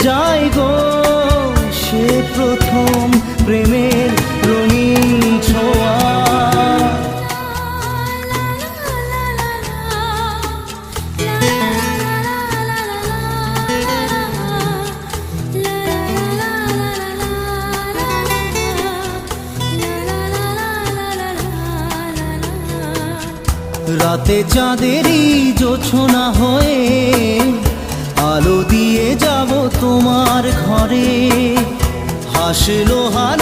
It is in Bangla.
যাই গো সে প্রথম প্রেমের রঙিন ছোঁয়া। রাতে চাঁদেরই জোছনা হয়ে আলো দিয়ে যাব তোমার ঘরে, হাসলো হার